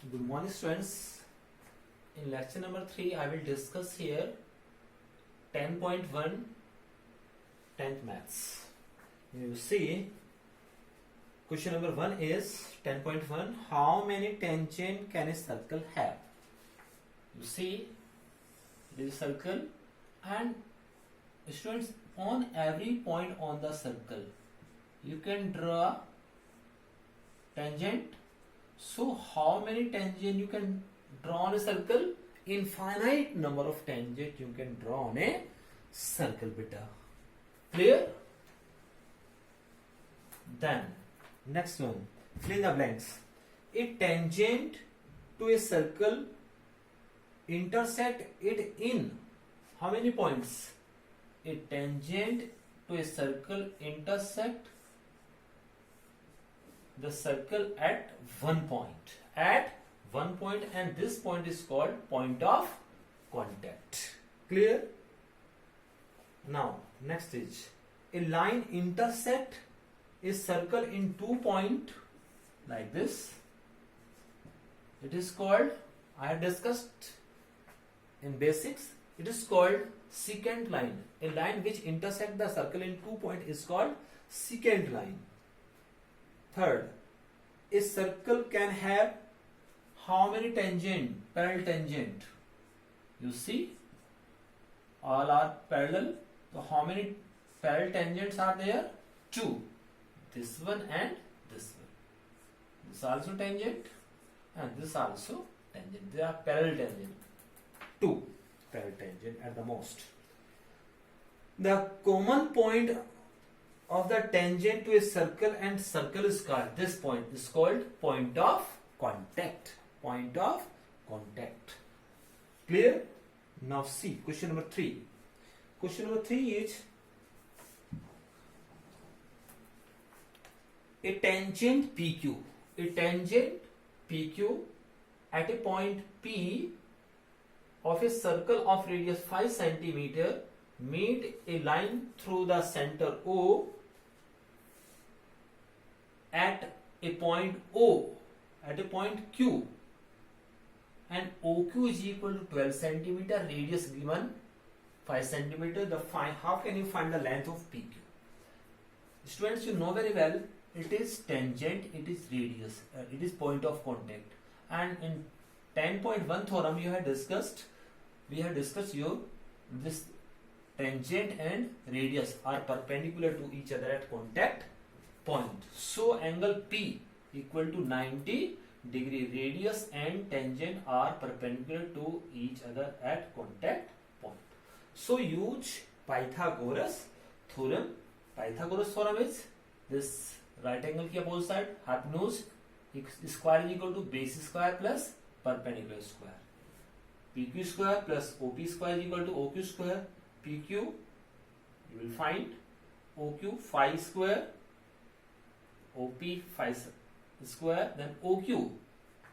Good morning, students. In lecture number 3, I will discuss here 10.1 10th maths. You see, question number 1 is 10.1. How many tangent can a circle have? You see, it is a circle, and students, on every point on the circle, you can draw tangent. So how many tangent you can draw on a circle? Infinite number of tangent you can draw on a circle, beta. Clear? Then next one, fill in the blanks. A tangent to a circle intersect it in how many points? A tangent to a circle intersect the circle at one point. At one point, and this point is called point of contact. Clear? Now, next is a line intersect a circle in 2 points like this. It is called, I have discussed in basics, it is called secant line. A line which intersect the circle in 2 points is called secant line. Third, a circle can have how many tangent? Parallel tangent. You see, all are parallel. So how many parallel tangents are there? 2. This one and this one. This also tangent and this also tangent. They are parallel tangent. 2 parallel tangent at the most. The common point of the tangent to a circle and circle is called, this point is called point of contact. Point of contact. Clear? Now see question number 3. Question number 3 is a tangent PQ. A tangent PQ at a point P of a circle of radius 5 cm meet a line through the center O at a point O, at a point Q, and OQ is equal to 12 cm, radius given 5 cm. How can you find the length of PQ? Students, you know very well, it is tangent, it is radius, it is point of contact. And in 10.1 theorem we have discussed you this tangent and radius are perpendicular to each other at contact point. So angle P equal to 90 degree, radius and tangent are perpendicular to each other at contact point. So use Pythagoras theorem. Pythagoras theorem is this right angle की opposite side, hypotenuse square is equal to base square plus perpendicular square. PQ square plus OP square is equal to OQ square. PQ you will find OQ 5 square, OP 5 square, then OQ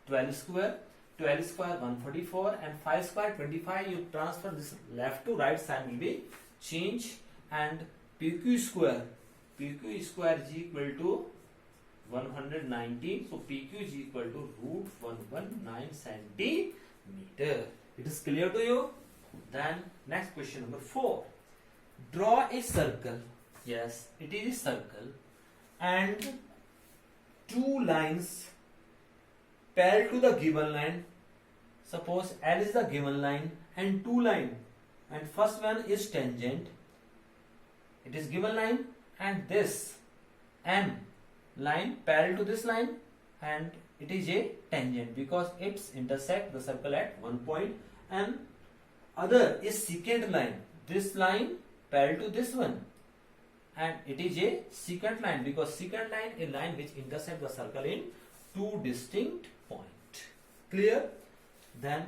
12 square, 12 square 144 and 5 square 25. You transfer this left to right side will be change, and PQ square is equal to 190. So PQ is equal to root 119 centimeter. It is clear to you? Then next question number 4. Draw a circle. Yes, it is a circle and 2 lines parallel to the given line. Suppose L is the given line and 2 lines, and first one is tangent. It is given line and this M line parallel to this line, and it is a tangent because it's intersect the circle at one point, and other is secant line. This line parallel to this one, and it is a secant line because secant line is a line which intersect the circle in 2 distinct points. Clear? Then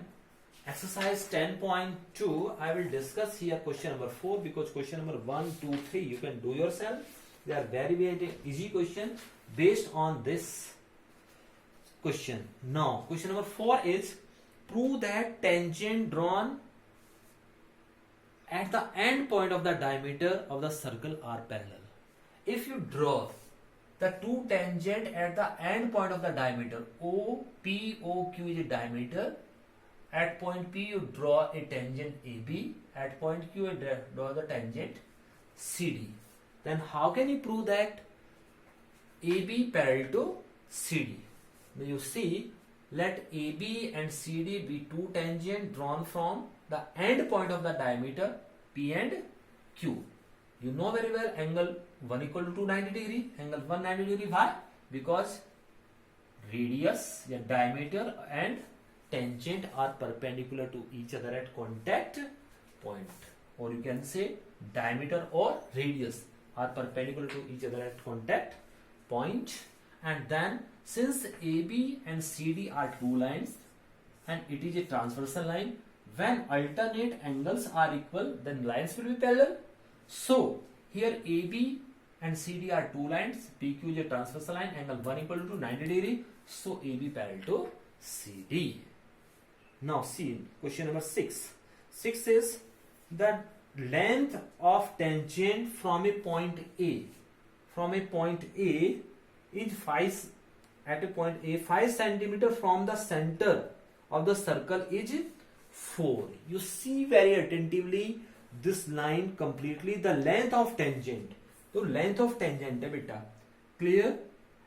exercise 10.2 I will discuss here question number 4 because question number 1, 2, 3 you can do yourself. They are very, very easy question based on this question. Now question number 4 is prove that tangent drawn at the end point of the diameter of the circle are parallel. If you draw the two tangent at the end point of the diameter. POQ is a diameter. At point P you draw a tangent AB. At point Q you draw the tangent CD. Then how can you prove that AB parallel to CD? Now you see, let AB and CD be two tangent drawn from the end point of the diameter P and Q. You know very well angle 1 equal to 290 degree, angle 190 degree. Why? Because radius, the diameter and tangent are perpendicular to each other at contact point, or you can say diameter or radius are perpendicular to each other at contact point. And then since AB and CD are two lines and it is a transversal line, when alternate angles are equal, then lines will be parallel. So here AB and CD are two lines, PQ is a transversal line, angle 1 equal to 90 degree, so AB parallel to CD. Now see question number 6. 6 is the length of tangent from a point A. From a point A is 5 at a point A 5 centimeter from the center of the circle is 4. You see very attentively this line completely. The length of tangent. So length of tangent है बेटा. Clear?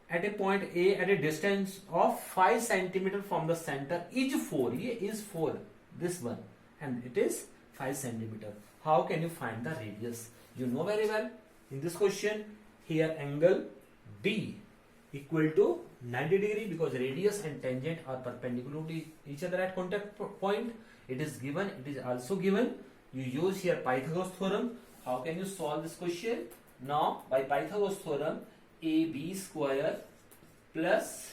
At a point A at a distance of 5 centimeter from the center is 4. ये is 4. This one. And it is 5 centimeter. How can you find the radius? You know very well. In this question, here angle B equal to 90 degree because radius and tangent are perpendicular to each other at contact point. It is given. It is also given. You use here Pythagoras theorem. How can you solve this question? Now, by Pythagoras theorem, AB square plus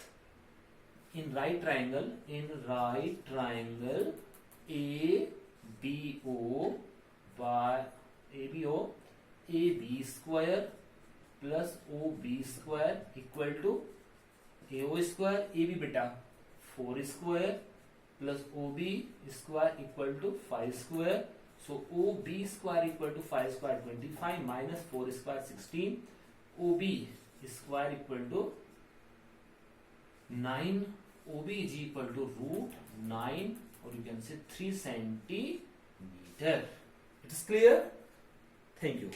in right triangle ABO by ABO AB square plus OB square equal to AO square AB beta 4 square plus OB square equal to 5 square. So OB square equal to 5 square 25 minus 4 square 16. OB square equal to 9. OB is equal to root 9, or you can say 3 centimeter. It is clear? Thank you.